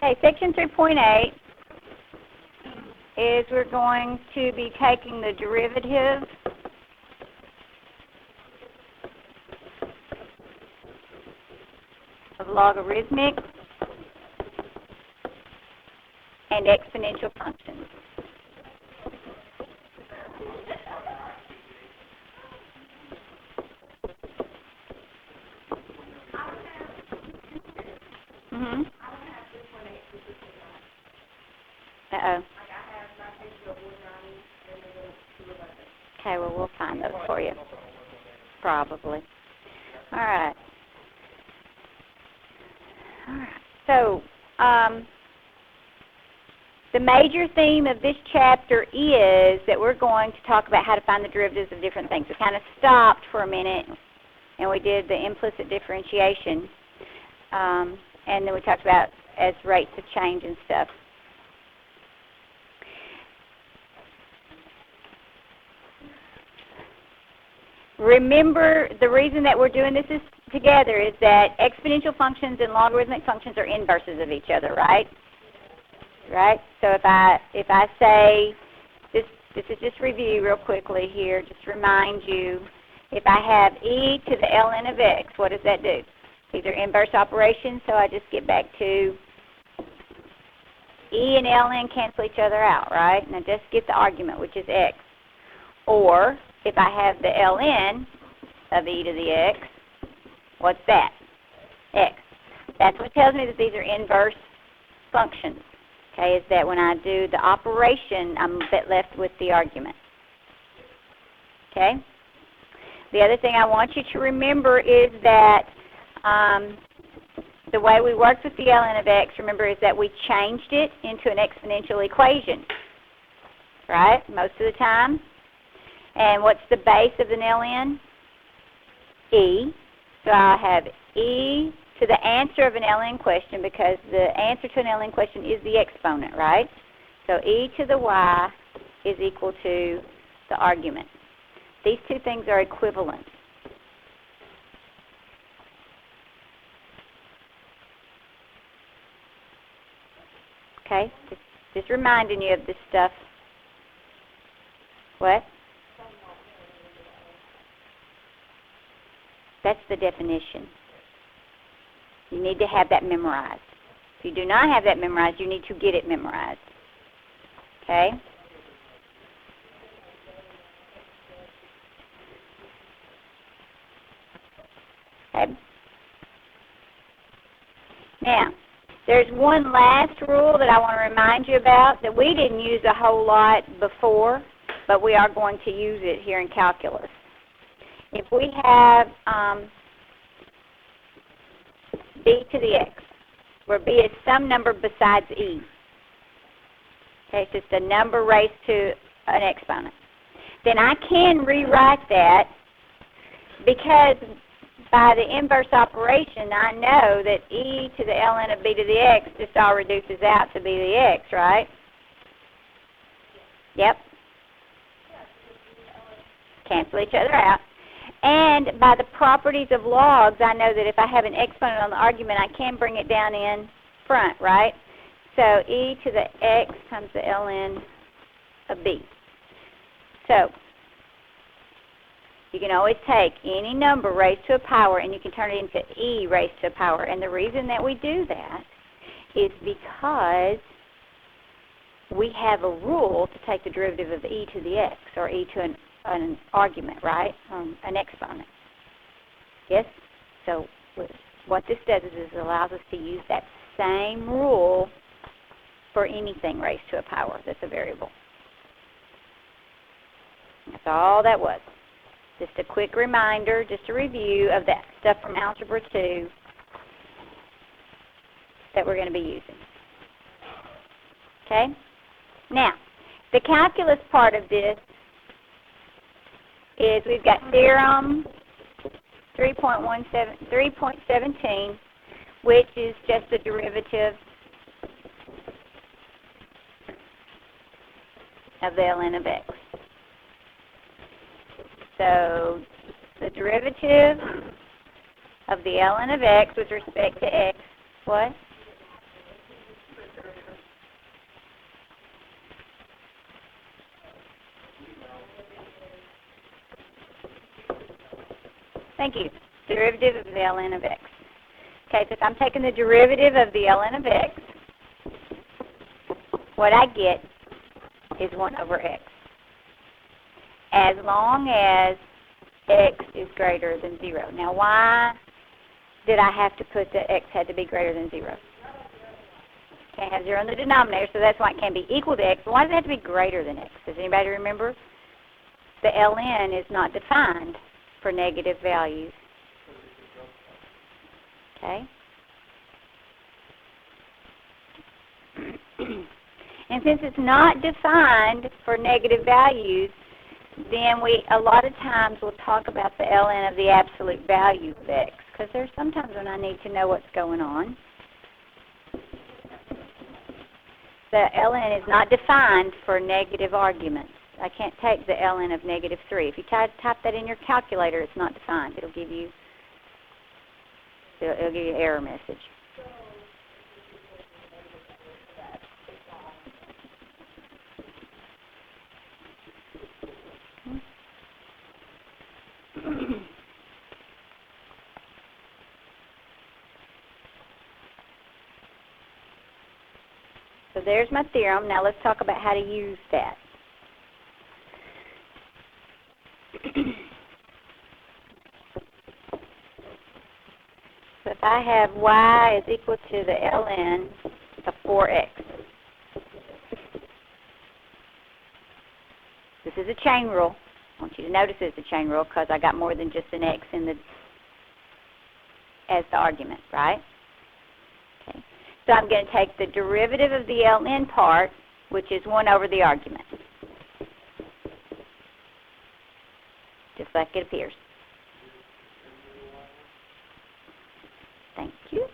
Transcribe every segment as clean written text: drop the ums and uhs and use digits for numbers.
Okay, section 3.8 is we're going to be taking the derivative of logarithmic and exponential functions. Mm-hmm. Uh-oh. Okay, well, we'll find those for you. Probably. All right. So, the major theme of this chapter is that we're going to talk about how to find the derivatives of different things. We kind of stopped for a minute, and we did the implicit differentiation, and then we talked about as rates of change and stuff. Remember, the reason that we're doing this together is that exponential functions and logarithmic functions are inverses of each other, right? Right? So if I say, this is just review real quickly here, just remind you, if I have e to the ln of x, what does that do? These are inverse operations, so I just get back to e and ln cancel each other out, right? Now just get the argument, which is x. Or, if I have the ln of e to the x, what's that? X. That's what tells me that these are inverse functions. Okay, is that when I do the operation, I'm left with the argument. Okay? The other thing I want you to remember is that the way we worked with the ln of x, remember, is that we changed it into an exponential equation. Right? Most of the time. And what's the base of an ln? E. So I have e to the answer of an ln question, because the answer to an ln question is the exponent, right? So e to the y is equal to the argument. These two things are equivalent. Okay? Just reminding you of this stuff. What? That's the definition. You need to have that memorized. If you do not have that memorized, you need to get it memorized. Okay? Okay. Now, there's one last rule that I want to remind you about that we didn't use a whole lot before, but we are going to use it here in calculus. If we have b to the x, where b is some number besides e. Okay, it's just a number raised to an exponent. Then I can rewrite that, because by the inverse operation, I know that e to the ln of b to the x just all reduces out to b to the x, right? Yep. Cancel each other out. And by the properties of logs, I know that if I have an exponent on the argument, I can bring it down in front, right? So e to the x times the ln of b. So you can always take any number raised to a power and you can turn it into e raised to a power. And the reason that we do that is because we have a rule to take the derivative of e to the x, or e to an argument, right? An exponent. Yes? So what this does is it allows us to use that same rule for anything raised to a power that's a variable. That's all that was. Just a quick reminder, just a review of that stuff from Algebra 2 that we're going to be using. Okay? Now, the calculus part of this is we've got theorem 3.17, which is just the derivative of the ln of x. So the derivative of the ln of x with respect to x, what? Thank you. Derivative of the ln of x. Okay, so if I'm taking the derivative of the ln of x, what I get is 1 over x. As long as x is greater than 0. Now, why did I have to put that x had to be greater than 0? Can't have 0 in the denominator, so that's why it can be equal to x. But why does it have to be greater than x? Does anybody remember? The ln is not defined for negative values. Okay? And since it's not defined for negative values, then we a lot of times will talk about the ln of the absolute value of x, because there's sometimes when I need to know what's going on. The ln is not defined for negative arguments. I can't take the ln of negative 3. If you type that in your calculator, it's not defined. It'll give you an error message. So there's my theorem. Now let's talk about how to use that. So if I have y is equal to the ln of 4x. This is a chain rule. I want you to notice it's a chain rule because I got more than just an x in as the argument, right? Okay. So I'm going to take the derivative of the ln part, which is 1 over the argument. Just like it appears. Thank you.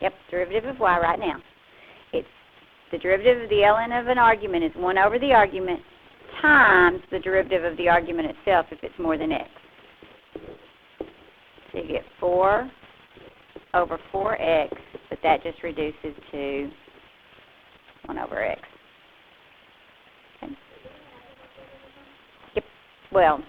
Yep, derivative of y right now. It's the derivative of the ln of an argument is 1 over the argument times the derivative of the argument itself if it's more than x. So you get 4 over 4x, but that just reduces to 1 over x. Okay. Yep. Well,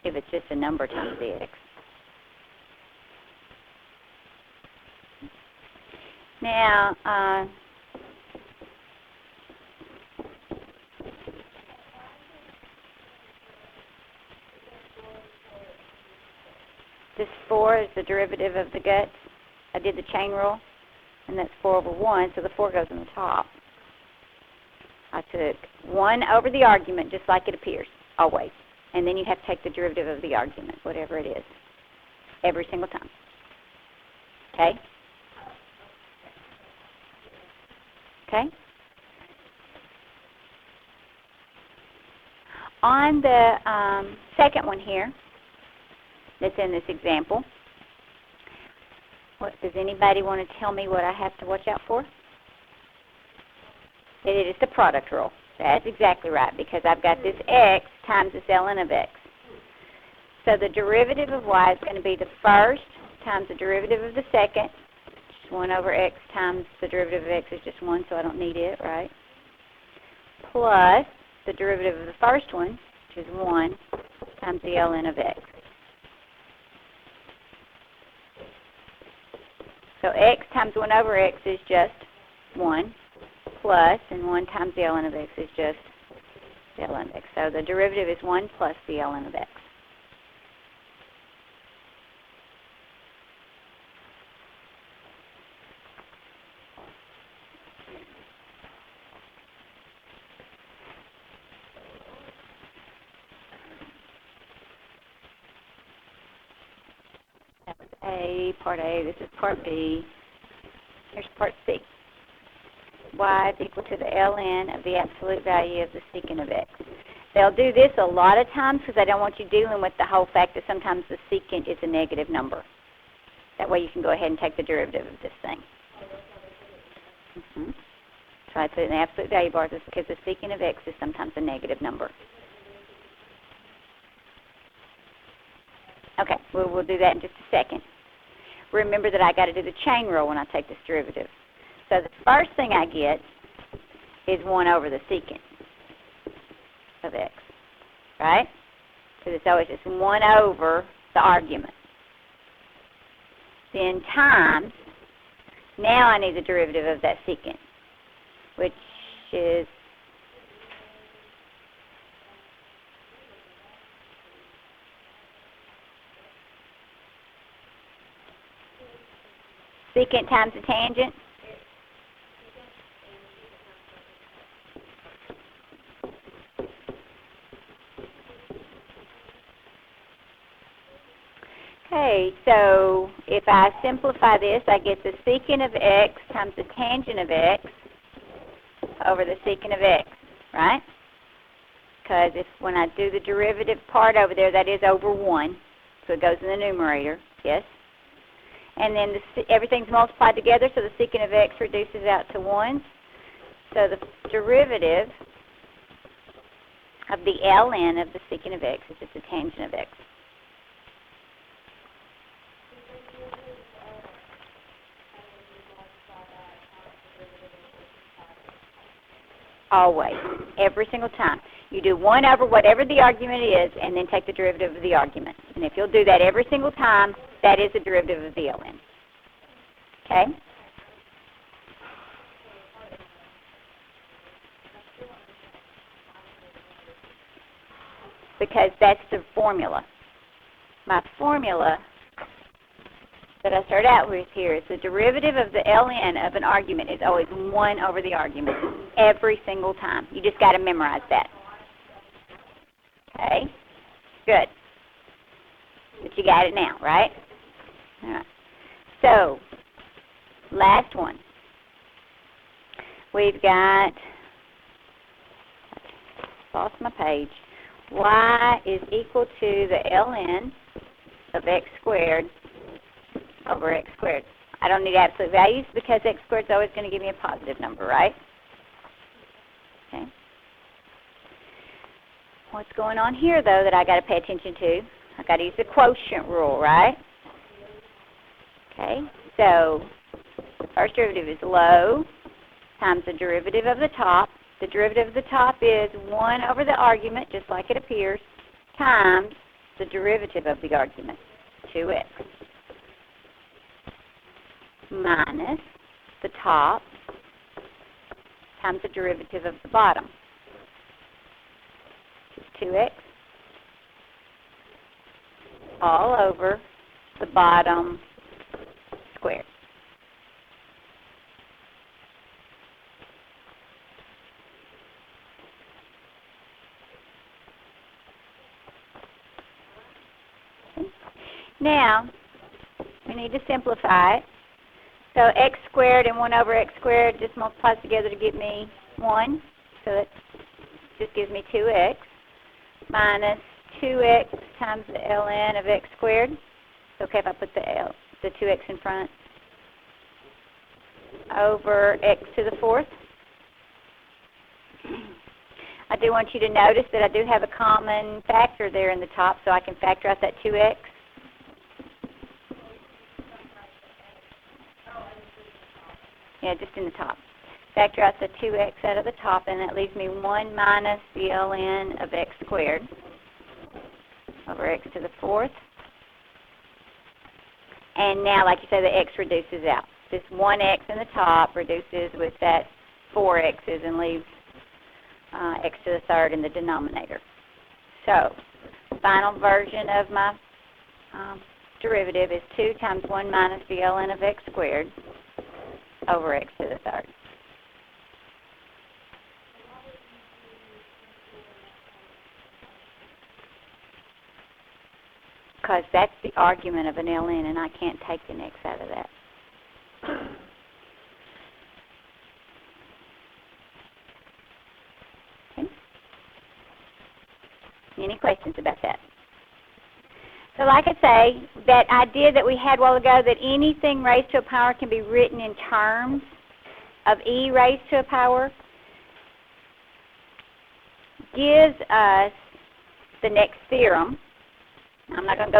if it's just a number times the x. Now, this 4 is the derivative of the guts. I did the chain rule, and that's 4 over 1, so the 4 goes on the top. I took 1 over the argument, just like it appears, always. And then you have to take the derivative of the argument, whatever it is, every single time. Okay? Okay? On the second one here, that's in this example, does anybody want to tell me what I have to watch out for? It is the product rule. That's exactly right, because I've got this x times this ln of x. So the derivative of y is going to be the first times the derivative of the second. 1 over x times the derivative of x is just 1, so I don't need it, right? Plus the derivative of the first one, which is 1, times the ln of x. So x times 1 over x is just 1, plus, and 1 times the ln of x is just the ln of x. So the derivative is 1 plus the ln of x. Part A, this is part B. Here's part C. Y is equal to the ln of the absolute value of the secant of x. They'll do this a lot of times because they don't want you dealing with the whole fact that sometimes the secant is a negative number. That way you can go ahead and take the derivative of this thing. So I put it in the absolute value bars because the secant of x is sometimes a negative number. Okay, we'll do that in just a second. Remember that I got to do the chain rule when I take this derivative. So the first thing I get is 1 over the secant of x, right? because it's always just 1 over the argument. Then times, now I need the derivative of that secant, which is secant times the tangent. Okay, so if I simplify this, I get the secant of x times the tangent of x over the secant of x, right? Because when I do the derivative part over there, that is over 1, so it goes in the numerator, yes? And then everything's multiplied together, so the secant of x reduces out to 1. So the derivative of the ln of the secant of x is just the tangent of x. Always, every single time. You do 1 over whatever the argument is, and then take the derivative of the argument. And if you'll do that every single time, that is the derivative of the ln. Okay? Because that's the formula. My formula that I start out with here is the derivative of the ln of an argument is always 1 over the argument every single time. You just got to memorize that. Okay? Good. But you got it now, right? All right. So, last one. We've got, lost my page, y is equal to the ln of x squared over x squared. I don't need absolute values because x squared is always going to give me a positive number, right? Okay. What's going on here, though, that I got to pay attention to? I got to use the quotient rule, right? Okay. So the first derivative is low times the derivative of the top. The derivative of the top is 1 over the argument, just like it appears, times the derivative of the argument, 2x. Minus the top times the derivative of the bottom, which is 2x, all over the bottom squared. Okay. Now, we need to simplify it. So x squared and 1 over x squared just multiplies together to give me 1. So that just gives me 2x minus 2x times the ln of x squared. It's okay if I put the 2x in front. Over x to the 4th. I do want you to notice that I do have a common factor there in the top, so I can factor out that 2x. Yeah, just in the top. Factor out the 2x out of the top, and that leaves me 1 minus the ln of x squared over x to the 4th. And now, like you say, the x reduces out. This 1x in the top reduces with that 4x's and leaves x to the 3rd in the denominator. So, final version of my derivative is 2 times 1 minus the ln of x squared over x to the 3rd. Because that's the argument of an ln, and I can't take an x out of that. Okay. Any questions about that? So like I say, that idea that we had a while ago that anything raised to a power can be written in terms of e raised to a power gives us the next theorem. I'm not going to go